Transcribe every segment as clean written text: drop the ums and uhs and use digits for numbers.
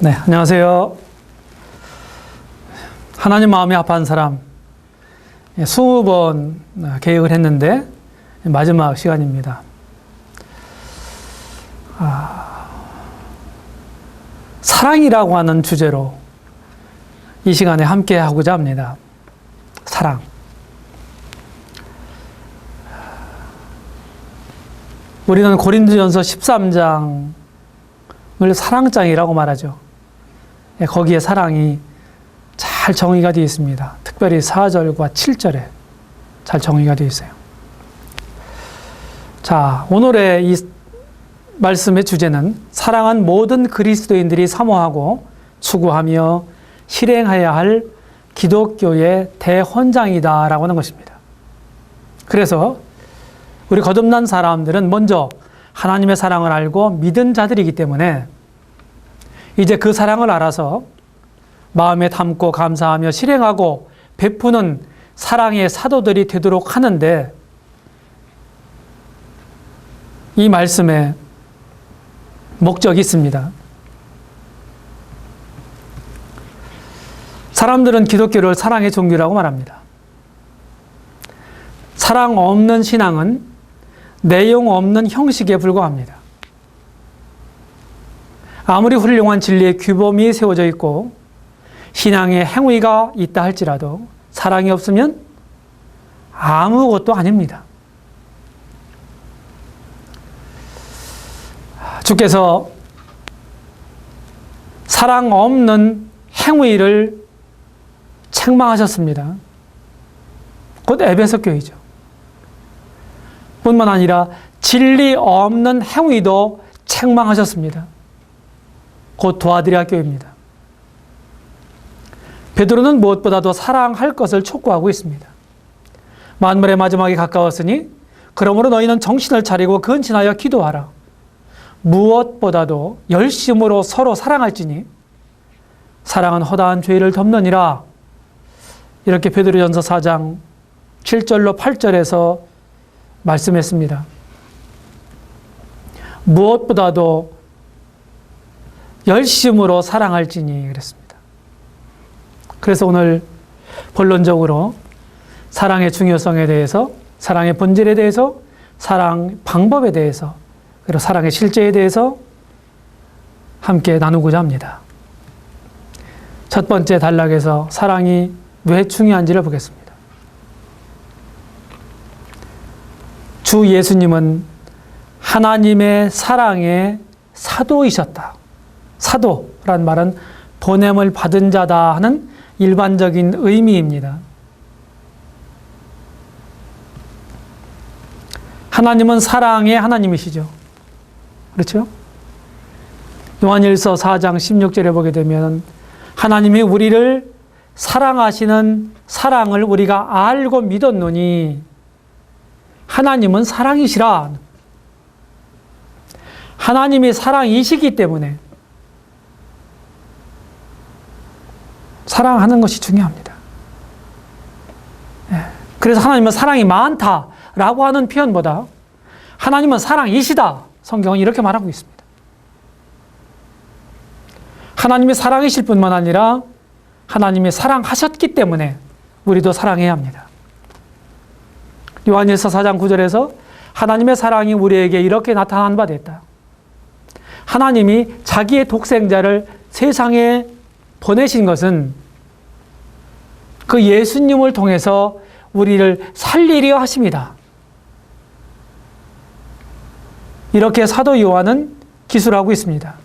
네, 안녕하세요. 하나님 마음이 아파한 사람 20번 계획을 했는데 마지막 시간입니다. 사랑이라고 하는 주제로 이 시간에 함께 하고자 합니다. 사랑. 우리는 고린도전서 13장을 사랑장이라고 말하죠. 거기에 사랑이 잘 정의가 되어 있습니다. 특별히 4절과 7절에 잘 정의가 되어 있어요. 자, 오늘의 이 말씀의 주제는 사랑한 모든 그리스도인들이 사모하고 추구하며 실행해야 할 기독교의 대헌장이다라고 하는 것입니다. 그래서 우리 거듭난 사람들은 먼저 하나님의 사랑을 알고 믿은 자들이기 때문에 이제 그 사랑을 알아서 마음에 담고 감사하며 실행하고 베푸는 사랑의 사도들이 되도록 하는데, 이 말씀에 목적이 있습니다. 사람들은 기독교를 사랑의 종교라고 말합니다. 사랑 없는 신앙은 내용 없는 형식에 불과합니다. 아무리 훌륭한 진리의 규범이 세워져 있고 신앙의 행위가 있다 할지라도 사랑이 없으면 아무것도 아닙니다. 주께서 사랑 없는 행위를 책망하셨습니다. 곧 에베소 교회죠. 뿐만 아니라 진리 없는 행위도 책망하셨습니다. 곧 도아드리아 교회입니다. 베드로는 무엇보다도 사랑할 것을 촉구하고 있습니다. 만물의 마지막이 가까웠으니 그러므로 너희는 정신을 차리고 근신하여 기도하라. 무엇보다도 열심으로 서로 사랑할지니 사랑은 허다한 죄를 덮느니라. 이렇게 베드로전서 4장 7절로 8절에서 말씀했습니다. 무엇보다도 열심으로 사랑할지니 그랬습니다. 그래서 오늘 본론적으로 사랑의 중요성에 대해서, 사랑의 본질에 대해서, 사랑 방법에 대해서, 그리고 사랑의 실제에 대해서 함께 나누고자 합니다. 첫 번째 단락에서 사랑이 왜 중요한지를 보겠습니다. 주 예수님은 하나님의 사랑의 사도이셨다. 사도란 말은 보냄을 받은 자다 하는 일반적인 의미입니다. 하나님은 사랑의 하나님이시죠. 그렇죠? 요한일서 4장 16절에 보게 되면 하나님이 우리를 사랑하시는 사랑을 우리가 알고 믿었노니 하나님은 사랑이시라. 하나님이 사랑이시기 때문에 사랑하는 것이 중요합니다. 그래서 하나님은 사랑이 많다라고 하는 표현보다 하나님은 사랑이시다. 성경은 이렇게 말하고 있습니다. 하나님이 사랑이실 뿐만 아니라 하나님이 사랑하셨기 때문에 우리도 사랑해야 합니다. 요한일서 4장 9절에서 하나님의 사랑이 우리에게 이렇게 나타난 바 됐다. 하나님이 자기의 독생자를 세상에 보내신 것은 그 예수님을 통해서 우리를 살리려 하십니다. 이렇게 사도 요한은 기술하고 있습니다.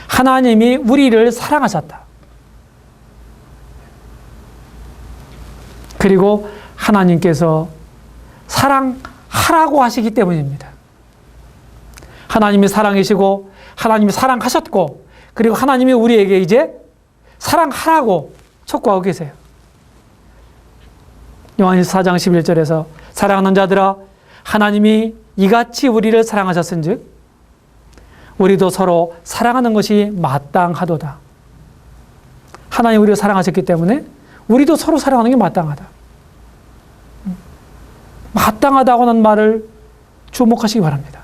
하나님이 우리를 사랑하셨다. 그리고 하나님께서 사랑하라고 하시기 때문입니다. 하나님이 사랑이시고 하나님이 사랑하셨고 그리고 하나님이 우리에게 이제 사랑하라고 촉구하고 계세요. 요한일서 4장 11절에서 사랑하는 자들아 하나님이 이같이 우리를 사랑하셨은즉 우리도 서로 사랑하는 것이 마땅하도다. 하나님이 우리를 사랑하셨기 때문에 우리도 서로 사랑하는 게 마땅하다. 마땅하다고 하는 말을 주목하시기 바랍니다.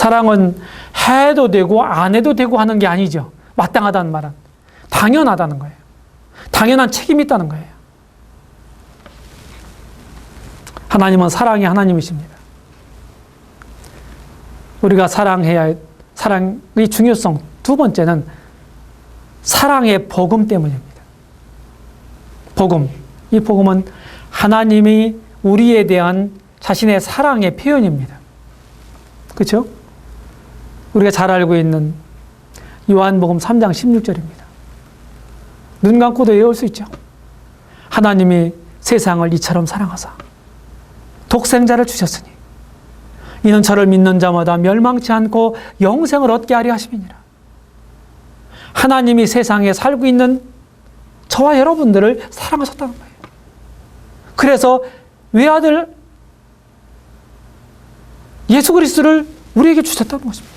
사랑은 해도 되고 안 해도 되고 하는 게 아니죠. 마땅하다는 말은 당연하다는 거예요. 당연한 책임이 있다는 거예요. 하나님은 사랑의 하나님이십니다. 우리가 사랑해야 할 사랑의 중요성 두 번째는 사랑의 복음 때문입니다. 복음. 이 복음은 하나님이 우리에 대한 자신의 사랑의 표현입니다. 그렇죠? 우리가 잘 알고 있는 요한복음 3장 16절입니다. 눈 감고도 외울 수 있죠. 하나님이 세상을 이처럼 사랑하사 독생자를 주셨으니 이는 저를 믿는 자마다 멸망치 않고 영생을 얻게 하려 하심이니라. 하나님이 세상에 살고 있는 저와 여러분들을 사랑하셨다는 거예요. 그래서 외아들 예수 그리스도를 우리에게 주셨다는 것입니다.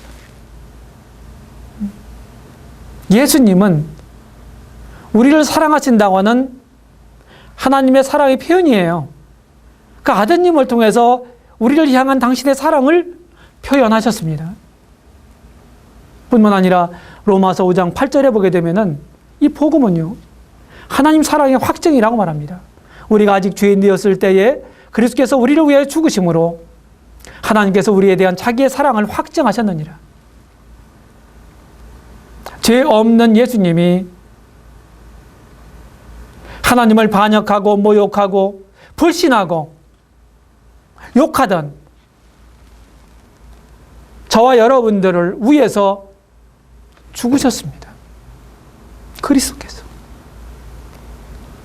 예수님은 우리를 사랑하신다고 하는 하나님의 사랑의 표현이에요. 그 아드님을 통해서 우리를 향한 당신의 사랑을 표현하셨습니다. 뿐만 아니라 로마서 5장 8절에 보게 되면은 이 복음은요, 하나님 사랑의 확증이라고 말합니다. 우리가 아직 죄인 되었을 때에 그리스도께서 우리를 위하여 죽으심으로 하나님께서 우리에 대한 자기의 사랑을 확증하셨느니라. 죄 없는 예수님이 하나님을 반역하고 모욕하고 불신하고 욕하던 저와 여러분들을 위해서 죽으셨습니다. 그리스도께서.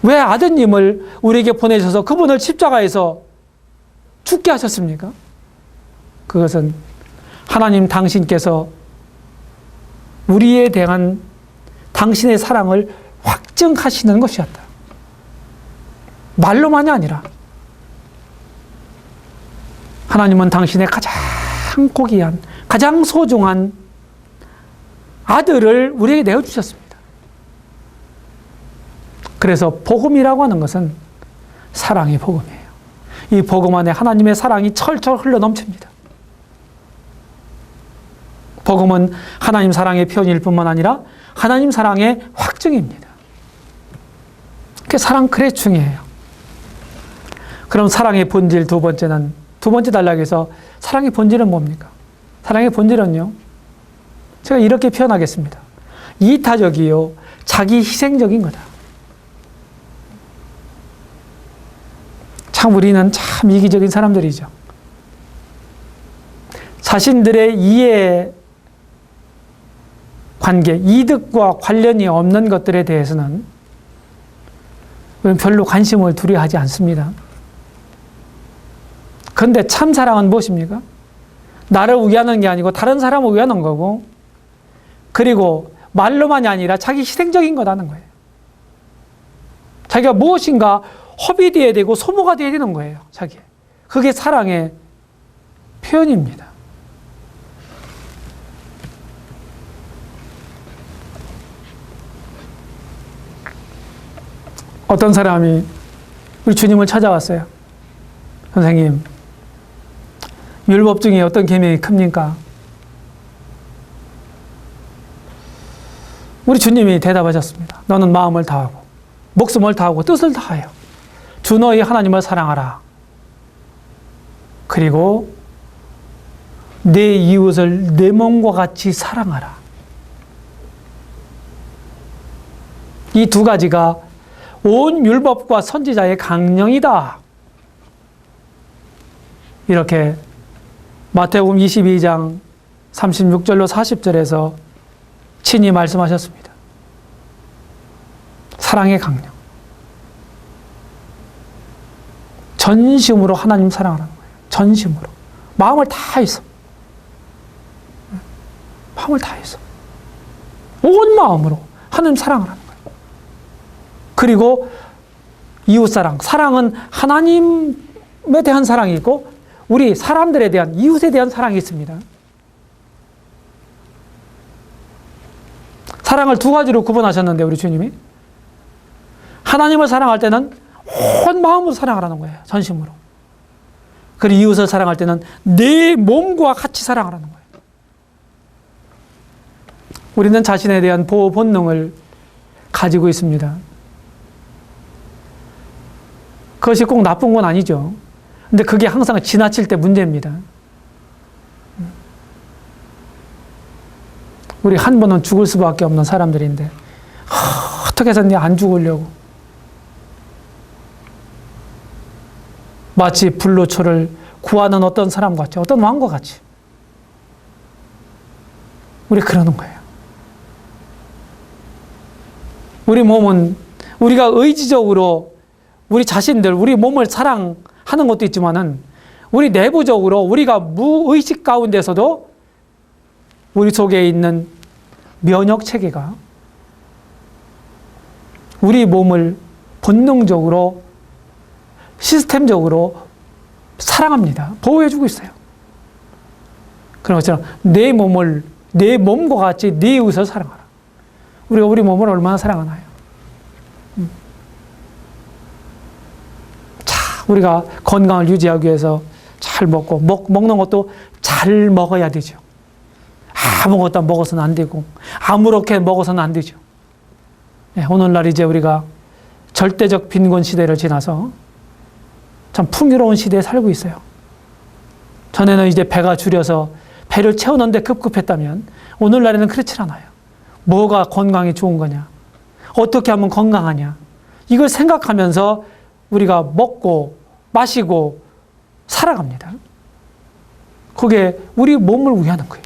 왜 아드님을 우리에게 보내셔서 그분을 십자가에서 죽게 하셨습니까? 그것은 하나님 당신께서 우리에 대한 당신의 사랑을 확증하시는 것이었다. 말로만이 아니라 하나님은 당신의 가장 고귀한, 가장 소중한 아들을 우리에게 내어주셨습니다. 그래서 복음이라고 하는 것은 사랑의 복음이에요. 이 복음 안에 하나님의 사랑이 철철 흘러 넘칩니다. 복음은 하나님 사랑의 표현일 뿐만 아니라 하나님 사랑의 확증입니다. 그 사랑 그래 중요해요. 그럼 사랑의 본질 두 번째는, 두 번째 단락에서 사랑의 본질은 뭡니까? 사랑의 본질은요, 제가 이렇게 표현하겠습니다. 이타적이요, 자기 희생적인 거다. 참 우리는 참 이기적인 사람들이죠. 자신들의 이해 관계, 이득과 관련이 없는 것들에 대해서는 별로 관심을 두려워하지 않습니다. 그런데 참 사랑은 무엇입니까? 나를 위하는 게 아니고 다른 사람을 위하는 거고, 그리고 말로만이 아니라 자기 희생적인 거라는 거예요. 자기가 무엇인가 허비되어야 되고 소모가 되어야 되는 거예요. 자기. 그게 사랑의 표현입니다. 어떤 사람이 우리 주님을 찾아왔어요. 선생님, 율법 중에 어떤 계명이 큽니까? 우리 주님이 대답하셨습니다. 너는 마음을 다하고 목숨을 다하고 뜻을 다하여 주 너희 하나님을 사랑하라. 그리고 내 이웃을 내 몸과 같이 사랑하라. 이 두 가지가 온 율법과 선지자의 강령이다. 이렇게 마태복음 22장 36절로 40절에서 친히 말씀하셨습니다. 사랑의 강령. 전심으로 하나님 사랑하라는 거예요. 전심으로. 마음을 다해서. 마음을 다해서. 온 마음으로 하나님 사랑하라는 거예요. 그리고 이웃사랑. 사랑은 하나님에 대한 사랑이 있고 우리 사람들에 대한, 이웃에 대한 사랑이 있습니다. 사랑을 두 가지로 구분하셨는데 우리 주님이 하나님을 사랑할 때는 온 마음으로 사랑하라는 거예요. 전심으로. 그리고 이웃을 사랑할 때는 내 몸과 같이 사랑하라는 거예요. 우리는 자신에 대한 보호 본능을 가지고 있습니다. 그것이 꼭 나쁜 건 아니죠. 근데 그게 항상 지나칠 때 문제입니다. 우리 한 번은 죽을 수밖에 없는 사람들인데 어떻게 해서 안 죽으려고 마치 불로초를 구하는 어떤 사람 같이, 어떤 왕과 같이 우리 그러는 거예요. 우리 몸은 우리가 의지적으로 우리 자신들, 우리 몸을 사랑하는 것도 있지만은 우리 내부적으로 우리가 무의식 가운데서도 우리 속에 있는 면역 체계가 우리 몸을 본능적으로 시스템적으로 사랑합니다. 보호해주고 있어요. 그런 것처럼 내 몸을 내 몸과 같이 내 이웃을 사랑하라. 우리가 우리 몸을 얼마나 사랑하나요? 자, 우리가 건강을 유지하기 위해서 잘 먹고 먹는 것도 잘 먹어야 되죠. 아무것도 먹어서는 안 되고 아무렇게 먹어서는 안 되죠. 네, 오늘날 이제 우리가 절대적 빈곤 시대를 지나서 참 풍요로운 시대에 살고 있어요. 전에는 이제 배가 줄여서 배를 채우는데 급급했다면 오늘날에는 그렇지 않아요. 뭐가 건강에 좋은 거냐? 어떻게 하면 건강하냐? 이걸 생각하면서 우리가 먹고 마시고 살아갑니다. 그게 우리 몸을 위하는 거예요.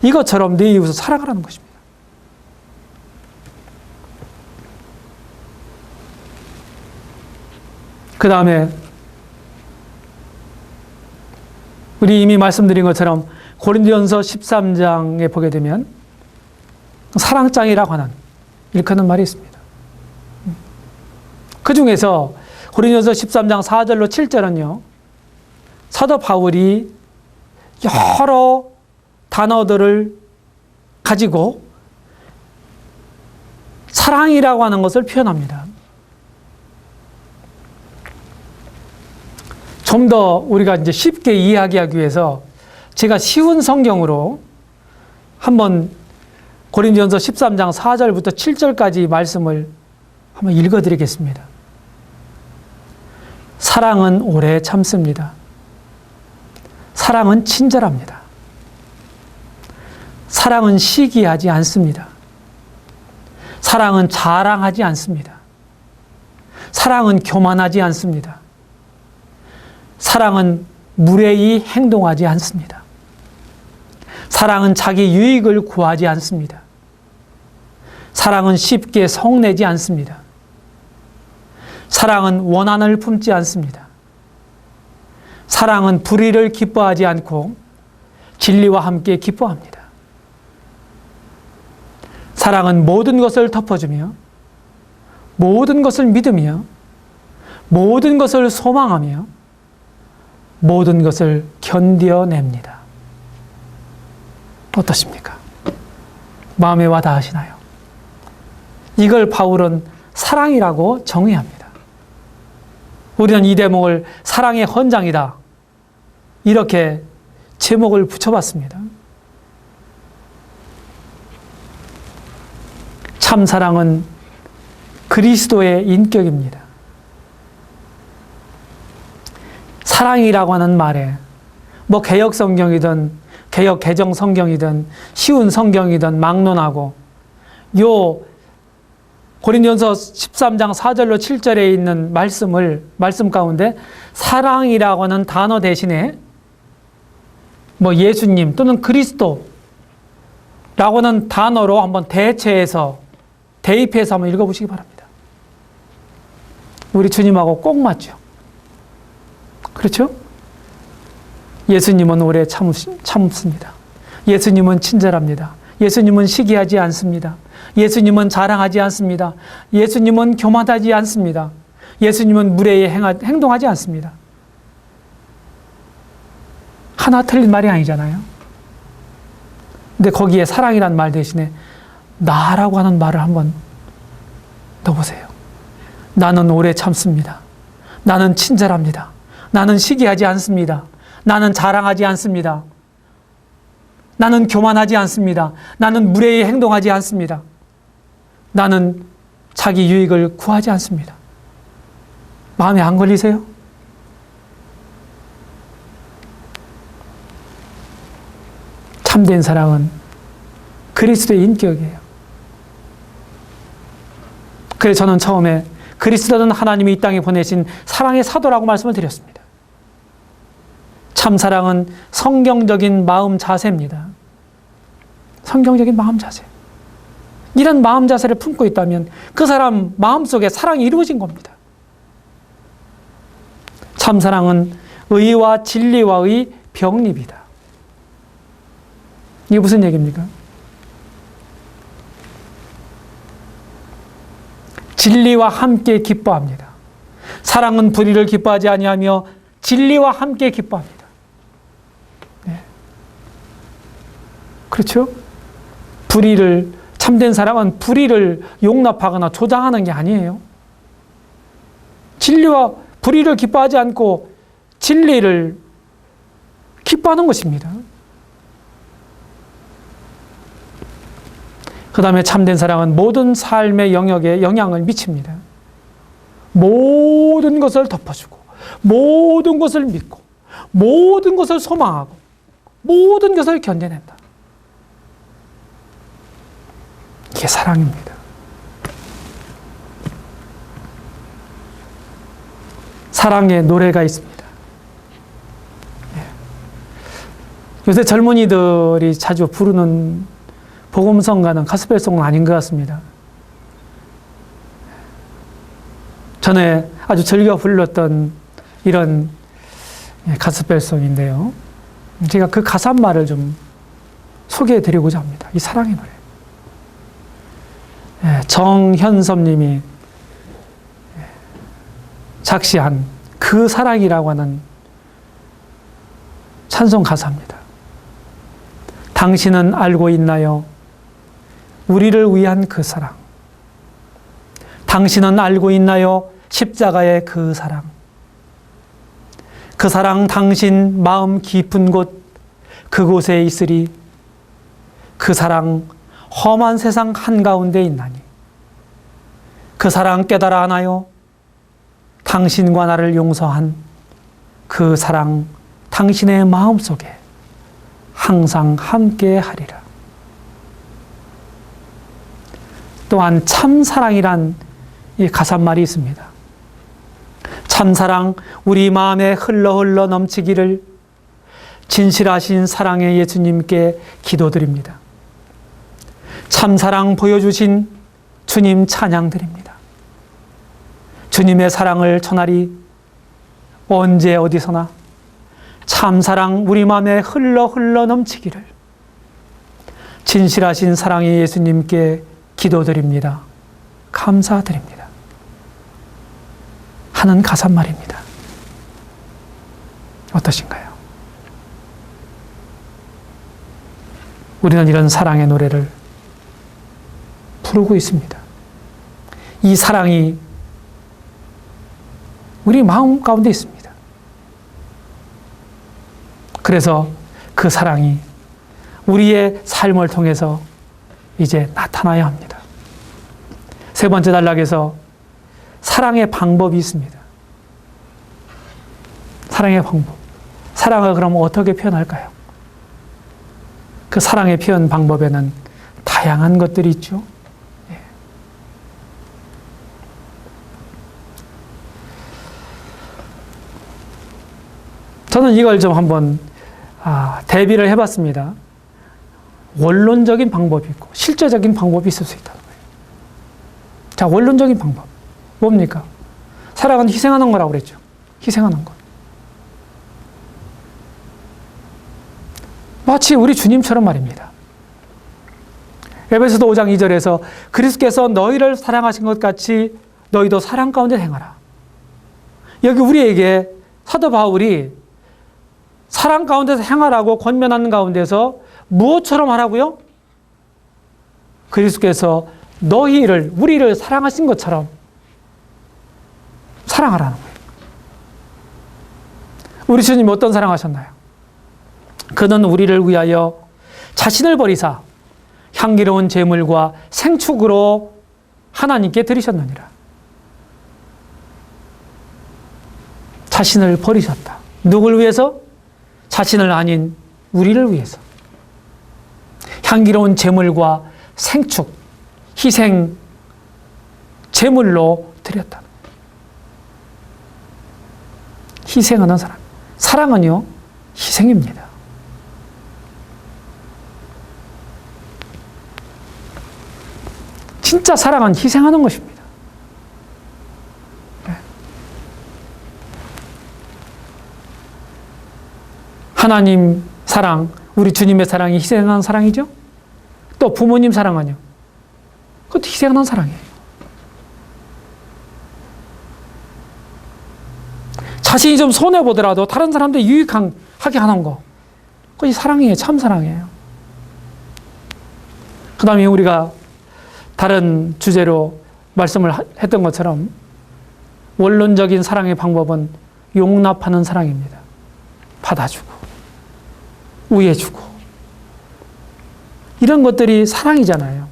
이것처럼 내 이웃을 살아가라는 것입니다. 그 다음에 우리 이미 말씀드린 것처럼 고린도전서 13장에 보게 되면 사랑장이라고 하는 일컫는 말이 있습니다. 그 중에서 고린도전서 13장 4절로 7절은요. 사도 바울이 여러 단어들을 가지고 사랑이라고 하는 것을 표현합니다. 좀 더 우리가 이제 쉽게 이해하기 위해서 제가 쉬운 성경으로 한번 고린도전서 13장 4절부터 7절까지 말씀을 한번 읽어드리겠습니다. 사랑은 오래 참습니다. 사랑은 친절합니다. 사랑은 시기하지 않습니다. 사랑은 자랑하지 않습니다. 사랑은 교만하지 않습니다. 사랑은 무례히 행동하지 않습니다. 사랑은 자기 유익을 구하지 않습니다. 사랑은 쉽게 성내지 않습니다. 사랑은 원한을 품지 않습니다. 사랑은 불의를 기뻐하지 않고 진리와 함께 기뻐합니다. 사랑은 모든 것을 덮어주며 모든 것을 믿으며 모든 것을 소망하며 모든 것을 견뎌냅니다. 어떠십니까? 마음에 와 닿으시나요? 이걸 바울은 사랑이라고 정의합니다. 우리는 이 대목을 사랑의 헌장이다. 이렇게 제목을 붙여봤습니다. 참 사랑은 그리스도의 인격입니다. 사랑이라고 하는 말에 뭐 개역 성경이든 개역 개정 성경이든 쉬운 성경이든 막론하고 요 고린도전서 13장 4절로 7절에 있는 말씀 가운데 사랑이라고 하는 단어 대신에 뭐 예수님 또는 그리스도라고 하는 단어로 한번 대체해서 대입해서 한번 읽어보시기 바랍니다. 우리 주님하고 꼭 맞죠. 그렇죠? 예수님은 오래 참습니다. 예수님은 친절합니다. 예수님은 시기하지 않습니다. 예수님은 자랑하지 않습니다. 예수님은 교만하지 않습니다. 예수님은 무례히 행동하지 않습니다. 하나 틀린 말이 아니잖아요. 근데 거기에 사랑이란 말 대신에 나라고 하는 말을 한번 넣어보세요. 나는 오래 참습니다. 나는 친절합니다. 나는 시기하지 않습니다. 나는 자랑하지 않습니다. 나는 교만하지 않습니다. 나는 무례히 행동하지 않습니다. 나는 자기 유익을 구하지 않습니다. 마음에 안 걸리세요? 참된 사랑은 그리스도의 인격이에요. 그래서 저는 처음에 그리스도는 하나님이 이 땅에 보내신 사랑의 사도라고 말씀을 드렸습니다. 참 사랑은 성경적인 마음 자세입니다. 성경적인 마음 자세. 이런 마음 자세를 품고 있다면 그 사람 마음속에 사랑이 이루어진 겁니다. 참 사랑은 의와 진리와의 병립이다. 이게 무슨 얘기입니까? 진리와 함께 기뻐합니다. 사랑은 불의를 기뻐하지 아니하며 진리와 함께 기뻐합니다. 네. 그렇죠? 참된 사랑은 불의를 용납하거나 조장하는 게 아니에요. 진리와 불의를 기뻐하지 않고 진리를 기뻐하는 것입니다. 그 다음에 참된 사랑은 모든 삶의 영역에 영향을 미칩니다. 모든 것을 덮어주고, 모든 것을 믿고, 모든 것을 소망하고, 모든 것을 견뎌낸다. 이게 사랑입니다. 사랑의 노래가 있습니다. 요새 젊은이들이 자주 부르는 복음성가는 가스펠송은 아닌 것 같습니다. 전에 아주 즐겨 불렀던 이런 가스펠송인데요. 제가 그 가사말을 좀 소개해 드리고자 합니다. 이 사랑의 노래. 정현섭 님이 작시한 그 사랑이라고 하는 찬송 가사입니다. 당신은 알고 있나요? 우리를 위한 그 사랑. 당신은 알고 있나요? 십자가의 그 사랑. 그 사랑 당신 마음 깊은 곳 그곳에 있으리. 그 사랑 험한 세상 한가운데 있나니. 그 사랑 깨달아 하나요? 당신과 나를 용서한 그 사랑 당신의 마음속에 항상 함께 하리라. 또한 참사랑이란 이 가사말이 있습니다. 참사랑 우리 마음에 흘러 넘치기를 진실하신 사랑의 예수님께 기도드립니다. 참사랑 보여주신 주님 찬양드립니다. 주님의 사랑을 전하리 언제 어디서나 참사랑 우리 마음에 흘러 넘치기를 진실하신 사랑의 예수님께 기도드립니다. 감사드립니다. 하는 가사말입니다. 어떠신가요? 우리는 이런 사랑의 노래를 부르고 있습니다. 이 사랑이 우리 마음 가운데 있습니다. 그래서 그 사랑이 우리의 삶을 통해서 이제 나타나야 합니다. 세 번째 단락에서 사랑의 방법이 있습니다. 사랑의 방법. 사랑을 그럼 어떻게 표현할까요? 그 사랑의 표현 방법에는 다양한 것들이 있죠. 저는 이걸 좀 한번 대비를 해봤습니다. 원론적인 방법이 있고 실제적인 방법이 있을 수 있다는 거예요. 자, 원론적인 방법. 뭡니까? 사랑은 희생하는 거라고 그랬죠. 희생하는 것. 마치 우리 주님처럼 말입니다. 에베소서 5장 2절에서 그리스도께서 너희를 사랑하신 것 같이 너희도 사랑 가운데 행하라. 여기 우리에게 사도 바울이 사랑 가운데서 행하라고 권면하는 가운데서 무엇처럼 하라고요? 그리스도께서 우리를 사랑하신 것처럼 사랑하라는 거예요. 우리 주님이 어떤 사랑하셨나요? 그는 우리를 위하여 자신을 버리사 향기로운 제물과 생축으로 하나님께 드리셨느니라. 자신을 버리셨다. 누굴 위해서? 자신을 아닌 우리를 위해서. 향기로운 제물과 생축, 희생 제물로 드렸다. 희생하는 사람. 사랑은요, 희생입니다. 진짜 사랑은 희생하는 것입니다. 하나님 사랑, 우리 주님의 사랑이 희생하는 사랑이죠? 또 부모님 사랑은요? 그것도 희생하는 사랑이에요. 자신이 좀 손해보더라도 다른 사람들 유익하게 하는 거. 그것이 사랑이에요. 참 사랑이에요. 그 다음에 우리가 다른 주제로 말씀을 했던 것처럼 원론적인 사랑의 방법은 용납하는 사랑입니다. 받아주고, 우애주고. 이런 것들이 사랑이잖아요.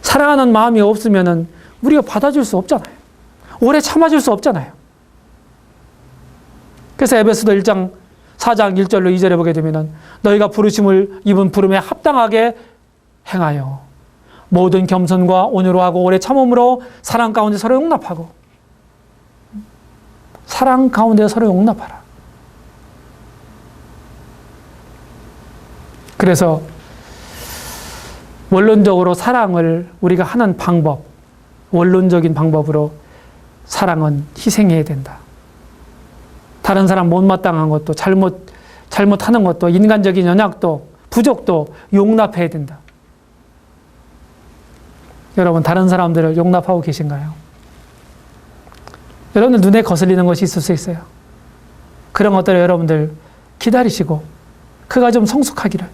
사랑하는 마음이 없으면 우리가 받아줄 수 없잖아요. 오래 참아줄 수 없잖아요. 그래서 에베소서 1장 4장 1절로 2절에 보게 되면 너희가 부르심을 입은 부름에 합당하게 행하여 모든 겸손과 온유로 하고 오래 참음으로 사랑 가운데 서로 용납하고. 사랑 가운데 서로 용납하라. 그래서 원론적으로 사랑을 우리가 하는 방법, 원론적인 방법으로 사랑은 희생해야 된다. 다른 사람 못마땅한 것도 잘못하는 것도 인간적인 연약도 부족도 용납해야 된다. 여러분 다른 사람들을 용납하고 계신가요? 여러분들 눈에 거슬리는 것이 있을 수 있어요. 그런 것들을 여러분들 기다리시고 그가 좀 성숙하기를,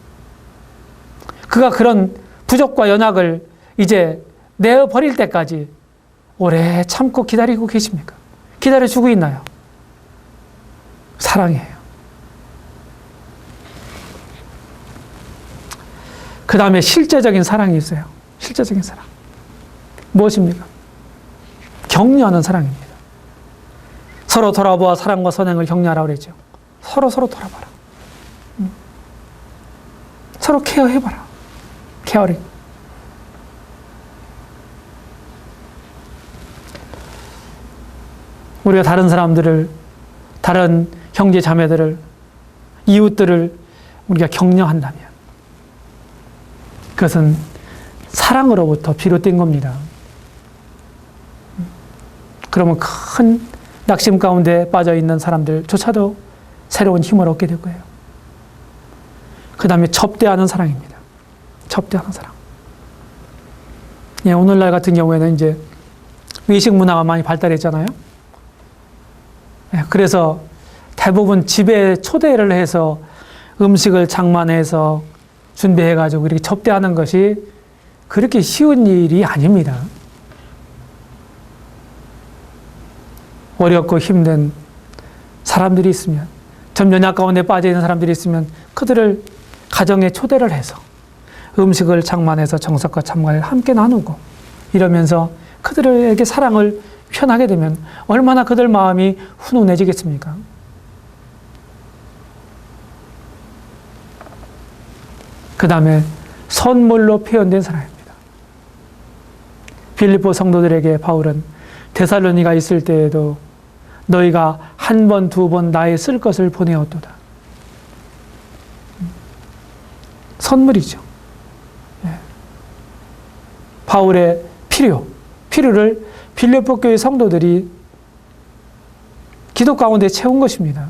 그가 그런 부족과 연약을 이제 내어버릴 때까지 오래 참고 기다리고 계십니까? 기다려주고 있나요? 사랑이에요. 그 다음에 실제적인 사랑이 있어요. 실제적인 사랑. 무엇입니까? 격려하는 사랑입니다. 서로 돌아보아 사랑과 선행을 격려하라고 그랬죠. 서로 돌아봐라. 서로 케어해봐라. 케어링. 우리가 다른 사람들을, 다른 형제 자매들을, 이웃들을 우리가 격려한다면 그것은 사랑으로부터 비롯된 겁니다. 그러면 큰 낙심 가운데 빠져있는 사람들조차도 새로운 힘을 얻게 될 거예요. 그 다음에 접대하는 사랑입니다. 접대하는 사랑. 예, 오늘날 같은 경우에는 이제 외식 문화가 많이 발달했잖아요. 예, 그래서 대부분 집에 초대를 해서 음식을 장만해서 준비해가지고 이렇게 접대하는 것이 그렇게 쉬운 일이 아닙니다. 어렵고 힘든 사람들이 있으면, 좀 연약 가운데 빠져있는 사람들이 있으면 그들을 가정에 초대를 해서 음식을 장만해서 정성과 참관을 함께 나누고 이러면서 그들에게 사랑을 표현하게 되면 얼마나 그들 마음이 훈훈해지겠습니까? 그 다음에 선물로 표현된 사랑입니다. 빌립보 성도들에게 바울은 데살로니가 있을 때에도 너희가 한 번, 두 번 나의 쓸 것을 보내었도다. 선물이죠. 예. 바울의 필요를 빌립보 교회 성도들이 기도 가운데 채운 것입니다.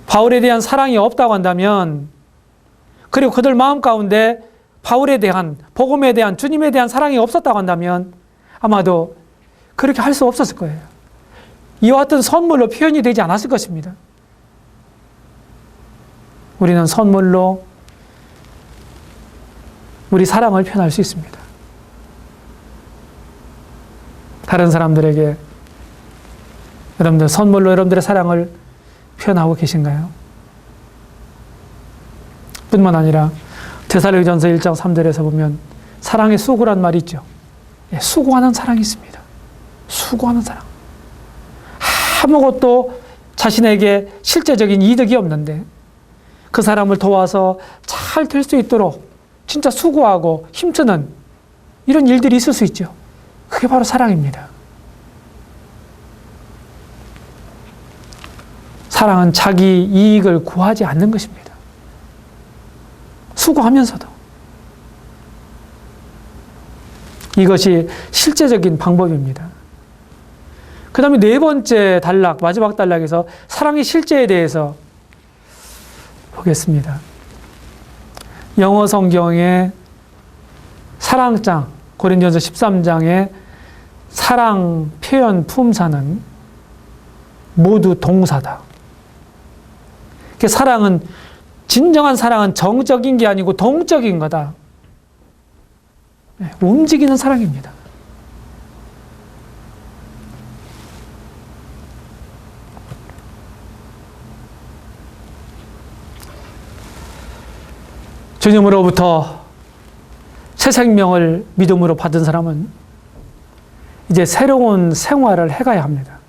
바울에 대한 사랑이 없다고 한다면, 그리고 그들 마음 가운데 바울에 대한, 복음에 대한, 주님에 대한 사랑이 없었다고 한다면 아마도 그렇게 할 수 없었을 거예요. 이와 같은 선물로 표현이 되지 않았을 것입니다. 우리는 선물로 우리 사랑을 표현할 수 있습니다. 다른 사람들에게 여러분들 선물로 여러분들의 사랑을 표현하고 계신가요? 뿐만 아니라 데살로니가전서 1장 3절에서 보면 사랑의 수고란 말이 있죠. 예, 수고하는 사랑이 있습니다. 수고하는 사랑. 아무것도 자신에게 실제적인 이득이 없는데 그 사람을 도와서 잘 될 수 있도록 진짜 수고하고 힘쓰는 이런 일들이 있을 수 있죠. 그게 바로 사랑입니다. 사랑은 자기 이익을 구하지 않는 것입니다. 수고하면서도. 이것이 실제적인 방법입니다. 그 다음에 네 번째 단락, 마지막 단락에서 사랑의 실제에 대해서 보겠습니다. 영어 성경의 사랑장, 고린도전서 13장의 사랑 표현 품사는 모두 동사다. 사랑은, 진정한 사랑은 정적인 게 아니고 동적인 거다. 움직이는 사랑입니다. 주님으로부터 새 생명을 믿음으로 받은 사람은 이제 새로운 생활을 해가야 합니다.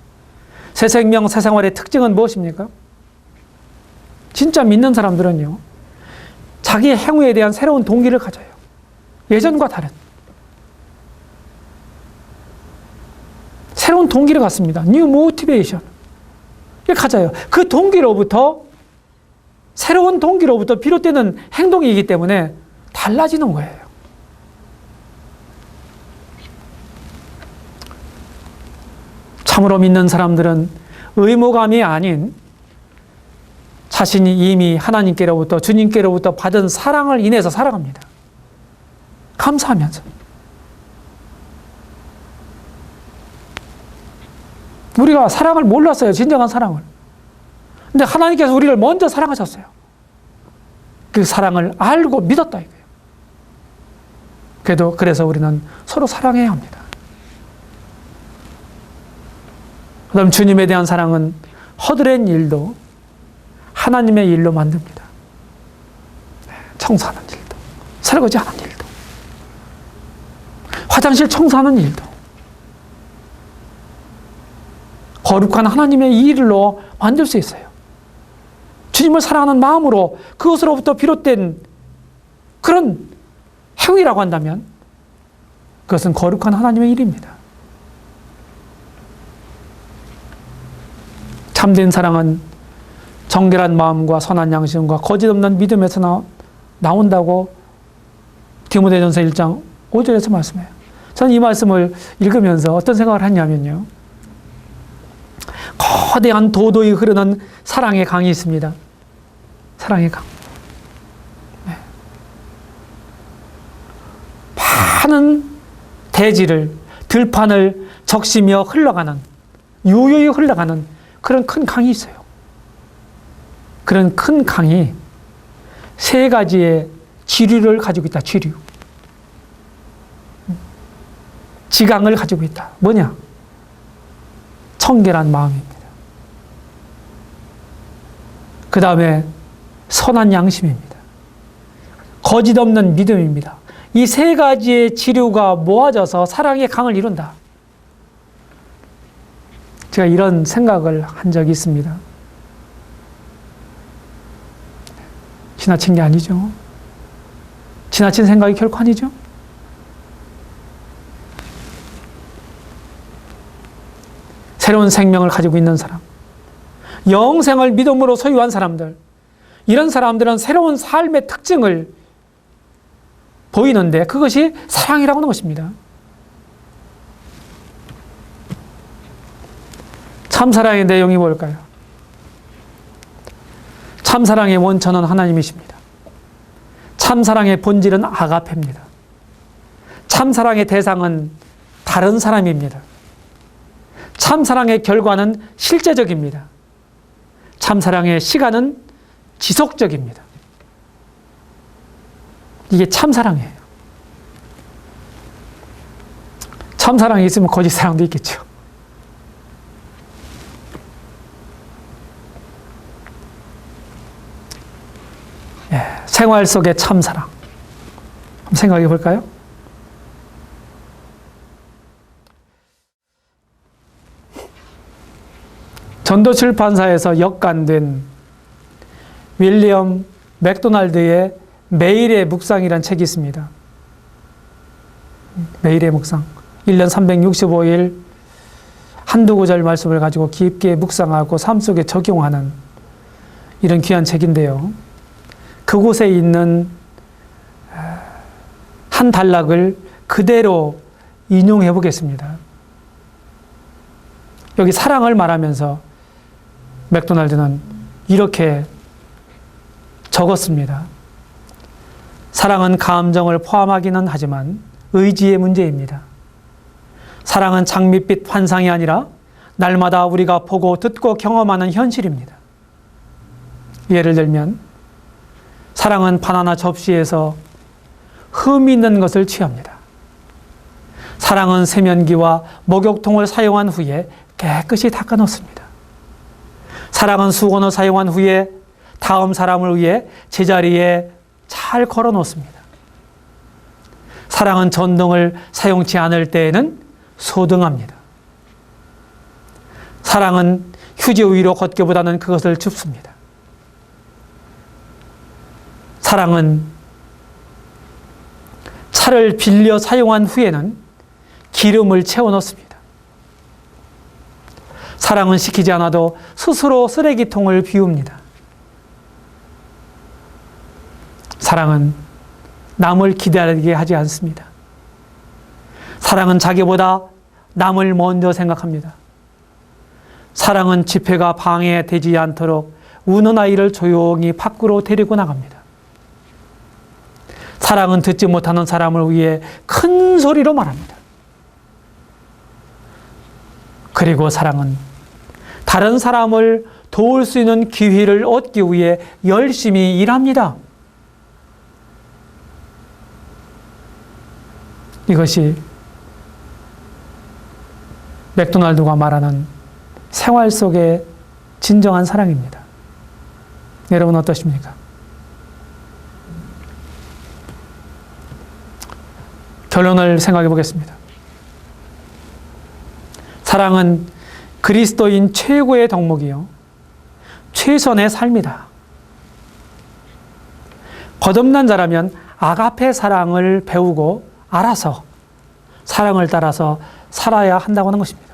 새 생명, 새 생활의 특징은 무엇입니까? 진짜 믿는 사람들은요, 자기의 행위에 대한 새로운 동기를 가져요. 예전과 다른. 새로운 동기를 갖습니다. New motivation. 이걸 가져요. 그 동기로부터, 새로운 동기로부터 비롯되는 행동이기 때문에 달라지는 거예요. 참으로 믿는 사람들은 의무감이 아닌 자신이 이미 하나님께로부터, 주님께로부터 받은 사랑을 인해서 살아갑니다. 감사하면서. 우리가 사랑을 몰랐어요. 진정한 사랑을. 근데 하나님께서 우리를 먼저 사랑하셨어요. 그 사랑을 알고 믿었다 이거예요. 그래서 우리는 서로 사랑해야 합니다. 그 다음 주님에 대한 사랑은 허드렛 일도 하나님의 일로 만듭니다. 청소하는 일도, 설거지하는 일도, 화장실 청소하는 일도 거룩한 하나님의 일로 만들 수 있어요. 주님을 사랑하는 마음으로 그것으로부터 비롯된 그런 행위라고 한다면 그것은 거룩한 하나님의 일입니다. 참된 사랑은 정결한 마음과 선한 양심과 거짓 없는 믿음에서 나온다고 디모데전서 1장 5절에서 말씀해요. 저는 이 말씀을 읽으면서 어떤 생각을 했냐면요. 거대한 도도히 흐르는 사랑의 강이 있습니다. 사랑의 강. 네. 많은 대지를, 들판을 적시며 흘러가는, 유유히 흘러가는 그런 큰 강이 있어요. 그런 큰 강이 세 가지의 지류를 가지고 있다. 지류. 지강을 가지고 있다. 뭐냐? 청결한 마음입니다. 그 다음에 선한 양심입니다. 거짓 없는 믿음입니다. 이 세 가지의 지류가 모아져서 사랑의 강을 이룬다. 제가 이런 생각을 한 적이 있습니다. 지나친 게 아니죠. 지나친 생각이 결코 아니죠. 새로운 생명을 가지고 있는 사람, 영생을 믿음으로 소유한 사람들, 이런 사람들은 새로운 삶의 특징을 보이는데 그것이 사랑이라고 하는 것입니다. 참사랑의 내용이 뭘까요? 참사랑의 원천은 하나님이십니다. 참사랑의 본질은 아가페입니다. 참사랑의 대상은 다른 사람입니다. 참사랑의 결과는 실제적입니다. 참사랑의 시간은 지속적입니다. 이게 참사랑이에요. 참사랑이 있으면 거짓사랑도 있겠죠. 생활 속의 참사랑. 한번 생각해 볼까요? 전도출판사에서 역간된 윌리엄 맥도날드의 매일의 묵상이라는 책이 있습니다. 매일의 묵상. 1년 365일 한두 구절 말씀을 가지고 깊게 묵상하고 삶 속에 적용하는 이런 귀한 책인데요. 그곳에 있는 한 단락을 그대로 인용해 보겠습니다. 여기 사랑을 말하면서 맥도날드는 이렇게 적었습니다. 사랑은 감정을 포함하기는 하지만 의지의 문제입니다. 사랑은 장밋빛 환상이 아니라 날마다 우리가 보고 듣고 경험하는 현실입니다. 예를 들면 사랑은 바나나 접시에서 흠 있는 것을 취합니다. 사랑은 세면기와 목욕통을 사용한 후에 깨끗이 닦아 놓습니다. 사랑은 수건을 사용한 후에 다음 사람을 위해 제자리에 잘 걸어 놓습니다. 사랑은 전등을 사용치 않을 때에는 소등합니다. 사랑은 휴지 위로 걷기보다는 그것을 줍습니다. 사랑은 차를 빌려 사용한 후에는 기름을 채워 넣습니다. 사랑은 시키지 않아도 스스로 쓰레기통을 비웁니다. 사랑은 남을 기다리게 하지 않습니다. 사랑은 자기보다 남을 먼저 생각합니다. 사랑은 집회가 방해되지 않도록 우는 아이를 조용히 밖으로 데리고 나갑니다. 사랑은 듣지 못하는 사람을 위해 큰 소리로 말합니다. 그리고 사랑은 다른 사람을 도울 수 있는 기회를 얻기 위해 열심히 일합니다. 이것이 맥도날드가 말하는 생활 속의 진정한 사랑입니다. 여러분 어떠십니까? 결론을 생각해 보겠습니다. 사랑은 그리스도인 최고의 덕목이요 최선의 삶이다. 거듭난 자라면 아가페 사랑을 배우고 알아서 사랑을 따라서 살아야 한다고 하는 것입니다.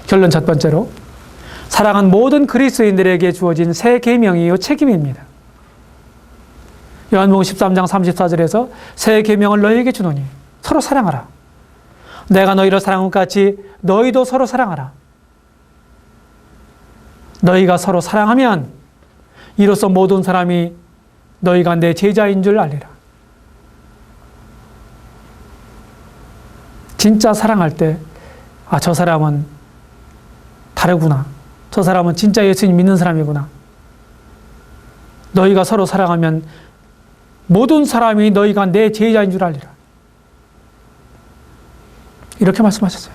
결론 첫 번째로 사랑은 모든 그리스도인들에게 주어진 새 계명이요 책임입니다. 요한복음 13장 34절에서 새 계명을 너희에게 주노니 서로 사랑하라. 내가 너희를 사랑한 것 같이 너희도 서로 사랑하라. 너희가 서로 사랑하면 이로써 모든 사람이 너희가 내 제자인 줄 알리라. 진짜 사랑할 때 저 사람은 다르구나. 저 사람은 진짜 예수님 믿는 사람이구나. 너희가 서로 사랑하면 모든 사람이 너희가 내 제자인 줄 알리라. 이렇게 말씀하셨어요.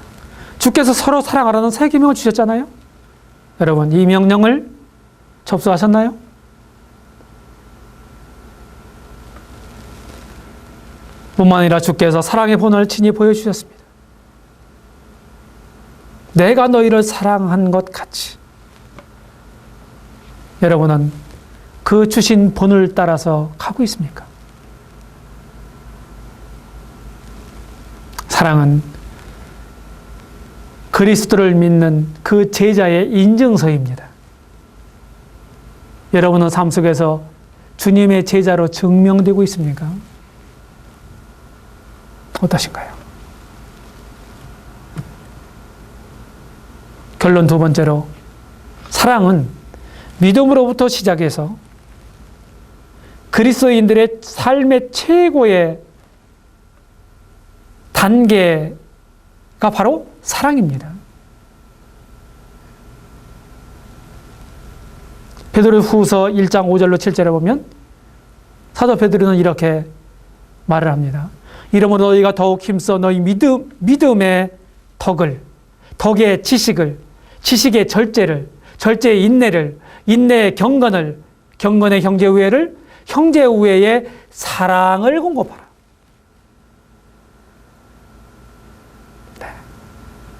주께서 서로 사랑하라는 새 계명을 주셨잖아요. 여러분 이 명령을 접수하셨나요? 뿐만 아니라 주께서 사랑의 본을 친히 보여주셨습니다. 내가 너희를 사랑한 것 같이. 여러분은 그 주신 본을 따라서 가고 있습니까? 사랑은 그리스도를 믿는 그 제자의 인증서입니다. 여러분은 삶 속에서 주님의 제자로 증명되고 있습니까? 어떠신가요? 결론 두 번째로 사랑은 믿음으로부터 시작해서 그리스도인들의 삶의 최고의 단계가 바로 사랑입니다. 베드로후서 1장 5절로 7절에 보면 사도 베드로는 이렇게 말을 합니다. 이러므로 너희가 더욱 힘써 너희 믿음의 덕의 지식을 지식의 절제를, 절제의 인내를, 인내의 경건을, 경건의 형제우애를, 형제우애의 사랑을 공급하라. 네.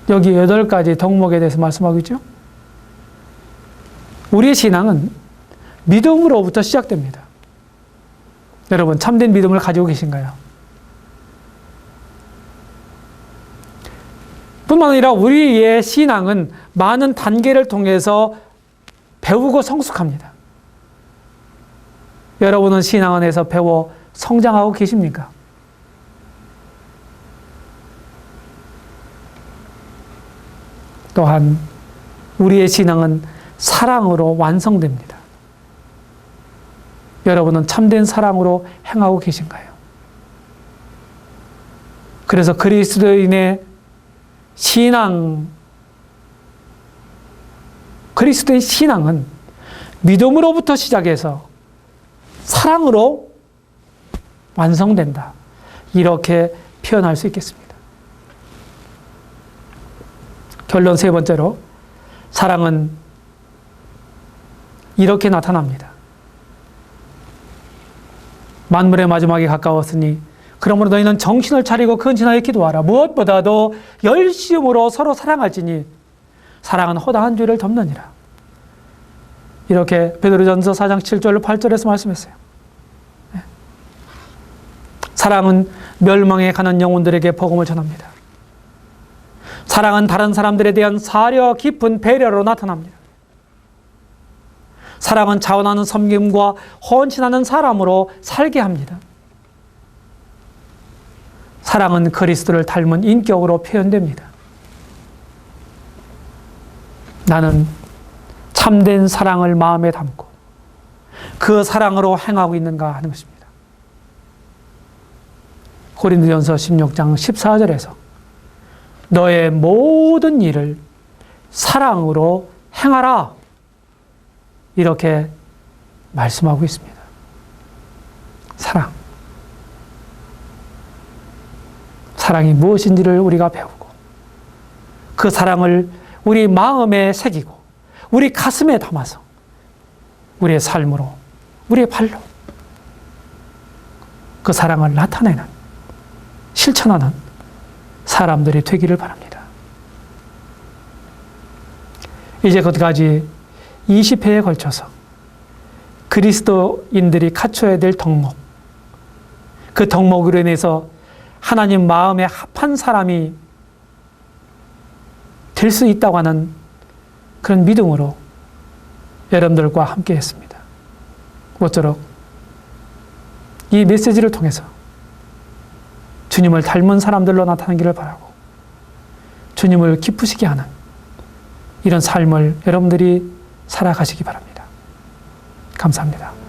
여기 8가지 덕목에 대해서 말씀하고 있죠. 우리의 신앙은 믿음으로부터 시작됩니다. 여러분, 참된 믿음을 가지고 계신가요? 뿐만 아니라 우리의 신앙은 많은 단계를 통해서 배우고 성숙합니다. 여러분은 신앙 안에서 배워 성장하고 계십니까? 또한 우리의 신앙은 사랑으로 완성됩니다. 여러분은 참된 사랑으로 행하고 계신가요? 그래서 그리스도인의 그리스도의 신앙은 믿음으로부터 시작해서 사랑으로 완성된다. 이렇게 표현할 수 있겠습니다. 결론 3번째로, 사랑은 이렇게 나타납니다. 만물의 마지막이 가까웠으니 그러므로 너희는 정신을 차리고 근신하여 기도하라. 무엇보다도 열심으로 서로 사랑할지니 사랑은 허다한 죄를 덮느니라. 이렇게 베드로전서 4장 7절 8절에서 말씀했어요. 사랑은 멸망에 가는 영혼들에게 복음을 전합니다. 사랑은 다른 사람들에 대한 사려 깊은 배려로 나타납니다. 사랑은 자원하는 섬김과 헌신하는 사람으로 살게 합니다. 사랑은 그리스도를 닮은 인격으로 표현됩니다. 나는 참된 사랑을 마음에 담고 그 사랑으로 행하고 있는가 하는 것입니다. 고린도전서 16장 14절에서 너의 모든 일을 사랑으로 행하라, 이렇게 말씀하고 있습니다. 사랑. 사랑이 무엇인지를 우리가 배우고 그 사랑을 우리 마음에 새기고 우리 가슴에 담아서 우리의 삶으로, 우리의 발로 그 사랑을 나타내는, 실천하는 사람들이 되기를 바랍니다. 이제 끝까지 20회에 걸쳐서 그리스도인들이 갖춰야 될 덕목, 그 덕목으로 인해서 하나님 마음에 합한 사람이 될 수 있다고 하는 그런 믿음으로 여러분들과 함께 했습니다. 모쪼록 이 메시지를 통해서 주님을 닮은 사람들로 나타나기를 바라고 주님을 기쁘시게 하는 이런 삶을 여러분들이 살아가시기 바랍니다. 감사합니다.